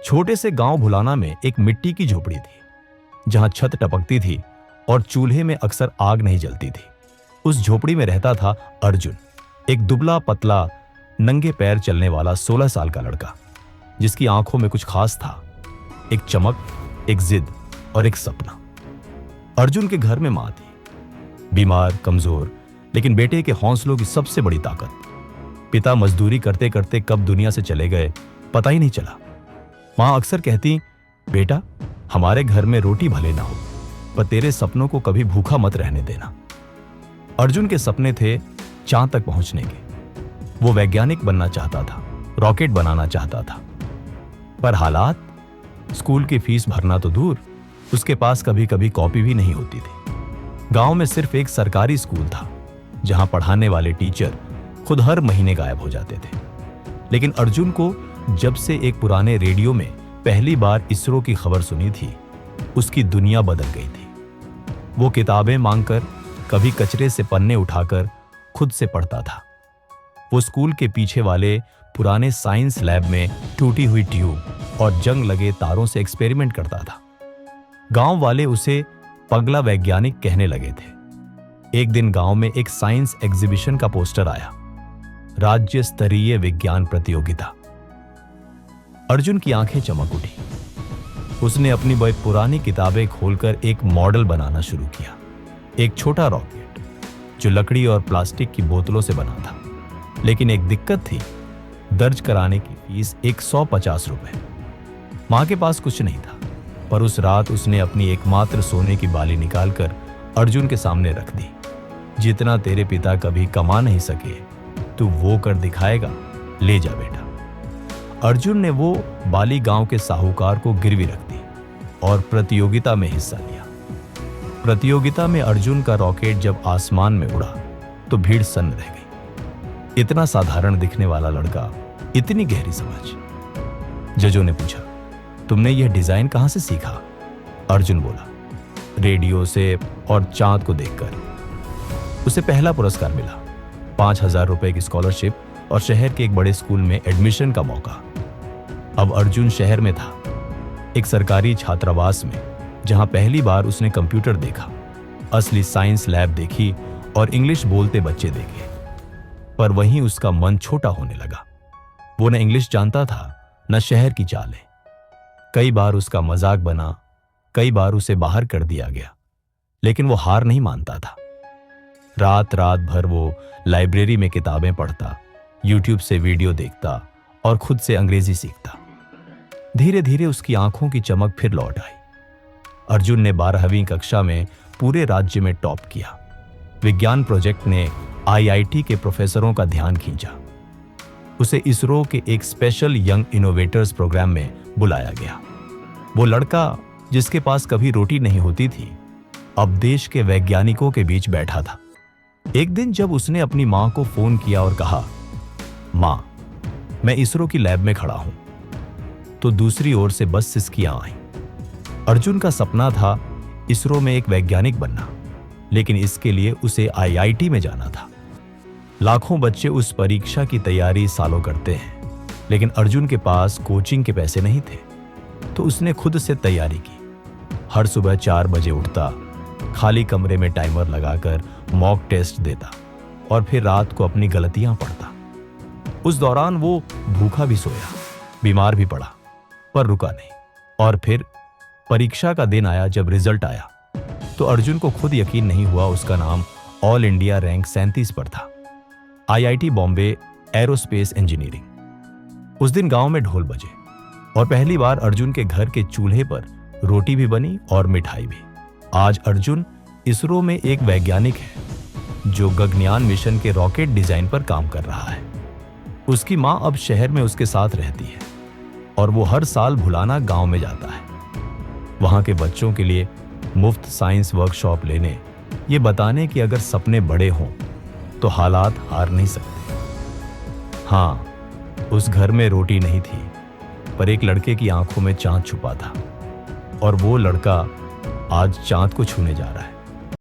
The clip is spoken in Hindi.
छोटे से गांव भुलाना में एक मिट्टी की झोपड़ी थी जहां छत टपकती थी और चूल्हे में अक्सर आग नहीं जलती थी। उस झोपड़ी में रहता था अर्जुन, एक दुबला पतला नंगे पैर चलने वाला 16 साल का लड़का जिसकी आंखों में कुछ खास था, एक चमक, एक जिद और एक सपना। अर्जुन के घर में मां थी, बीमार, कमजोर, लेकिन बेटे के हौसलों की सबसे बड़ी ताकत। पिता मजदूरी करते करते कब दुनिया से चले गए पता ही नहीं चला। मां अक्सर कहती, बेटा हमारे घर में रोटी भले ना हो पर तेरे सपनों को कभी भूखा मत रहने देना। अर्जुन के सपने थे चांद तक पहुंचने के। वो वैज्ञानिक बनना चाहता था, रॉकेट बनाना चाहता था, पर हालात, स्कूल की फीस भरना तो दूर, उसके पास कभी कभी कॉपी भी नहीं होती थी। गांव में सिर्फ एक सरकारी स्कूल था जहां पढ़ाने वाले टीचर खुद हर महीने गायब हो जाते थे। लेकिन अर्जुन को जब से एक पुराने रेडियो में पहली बार इसरो की खबर सुनी थी, उसकी दुनिया बदल गई थी। वो किताबें मांगकर, कभी कचरे से पन्ने उठाकर खुद से पढ़ता था। वो स्कूल के पीछे वाले पुराने साइंस लैब में टूटी हुई ट्यूब और जंग लगे तारों से एक्सपेरिमेंट करता था। गांव वाले उसे पगला वैज्ञानिक कहने लगे थे। एक दिन गांव में एक साइंस एग्जीबिशन का पोस्टर आया, राज्य स्तरीय विज्ञान प्रतियोगिता। अर्जुन की आंखें चमक उठी। उसने अपनी वह पुरानी किताबें खोलकर एक मॉडल बनाना शुरू किया, एक छोटा रॉकेट जो लकड़ी और प्लास्टिक की बोतलों से बना था। लेकिन एक दिक्कत थी, दर्ज कराने की फीस 150 रुपए। मां के पास कुछ नहीं था, पर उस रात उसने अपनी एकमात्र सोने की बाली निकालकर अर्जुन के सामने रख दी। जितना तेरे पिता कभी कमा नहीं सके तू वो कर दिखाएगा, ले जा बेटा। अर्जुन ने वो बाली गांव के साहूकार को गिरवी रख दी और प्रतियोगिता में हिस्सा लिया। प्रतियोगिता में अर्जुन का रॉकेट जब आसमान में उड़ा तो भीड़ सन्न रह गई। इतना साधारण दिखने वाला लड़का, इतनी गहरी समझ। जजों ने पूछा, तुमने यह डिजाइन कहां से सीखा? अर्जुन बोला, रेडियो से और चांद को देखकर। उसे पहला पुरस्कार मिला, 5000 रुपए की स्कॉलरशिप और शहर के एक बड़े स्कूल में एडमिशन का मौका। अब अर्जुन शहर में था, एक सरकारी छात्रावास में, जहां पहली बार उसने कंप्यूटर देखा, असली साइंस लैब देखी और इंग्लिश बोलते बच्चे देखे। पर वहीं उसका मन छोटा होने लगा। वो न इंग्लिश जानता था, न शहर की चालें। कई बार उसका मजाक बना, कई बार उसे बाहर कर दिया गया, लेकिन वो हार नहीं मानता था। रात रात भर वो लाइब्रेरी में किताबें पढ़ता, यूट्यूब से वीडियो देखता और खुद से अंग्रेजी सीखता। धीरे धीरे उसकी आंखों की चमक फिर लौट आई। अर्जुन ने 12वीं कक्षा में पूरे राज्य में टॉप किया। विज्ञान प्रोजेक्ट ने आईआईटी के प्रोफेसरों का ध्यान खींचा। उसे इसरो के एक स्पेशल यंग इनोवेटर्स प्रोग्राम में बुलाया गया। वो लड़का जिसके पास कभी रोटी नहीं होती थी, अब देश के वैज्ञानिकों के बीच बैठा था। एक दिन जब उसने अपनी मां को फोन किया और कहा, मां, मैं इसरो की लैब में खड़ा हूं, तो दूसरी ओर से बस सिसकियां आईं। अर्जुन का सपना था इसरो में एक वैज्ञानिक बनना, लेकिन इसके लिए उसे आईआईटी में जाना था। लाखों बच्चे उस परीक्षा की तैयारी सालों करते हैं, लेकिन अर्जुन के पास कोचिंग के पैसे नहीं थे, तो उसने खुद से तैयारी की। हर सुबह 4 बजे उठता, खाली कमरे में टाइमर लगाकर मॉक टेस्ट देता और फिर रात को अपनी गलतियां पढ़ता। उस दौरान वो भूखा भी सोया, बीमार भी पड़ा, पर रुका नहीं। और फिर परीक्षा का दिन आया। जब रिजल्ट आया तो अर्जुन को खुद यकीन नहीं हुआ, उसका नाम ऑल इंडिया रैंक 37 पर था, आईआईटी बॉम्बे, एरोस्पेस इंजीनियरिंग। उस दिन गांव में ढोल बजे और पहली बार अर्जुन के घर के चूल्हे पर रोटी भी बनी और मिठाई भी। आज अर्जुन इसरो में एक वैज्ञानिक है जो गगनयान मिशन के रॉकेट डिजाइन पर काम कर रहा है। उसकी मां अब शहर में उसके साथ रहती है और वो हर साल भुलाना गांव में जाता है, वहां के बच्चों के लिए मुफ्त साइंस वर्कशॉप लेने, ये बताने कि अगर सपने बड़े हों तो हालात हार नहीं सकते। हाँ, उस घर में रोटी नहीं थी, पर एक लड़के की आंखों में चांद छुपा था, और वो लड़का आज चांद को छूने जा रहा है।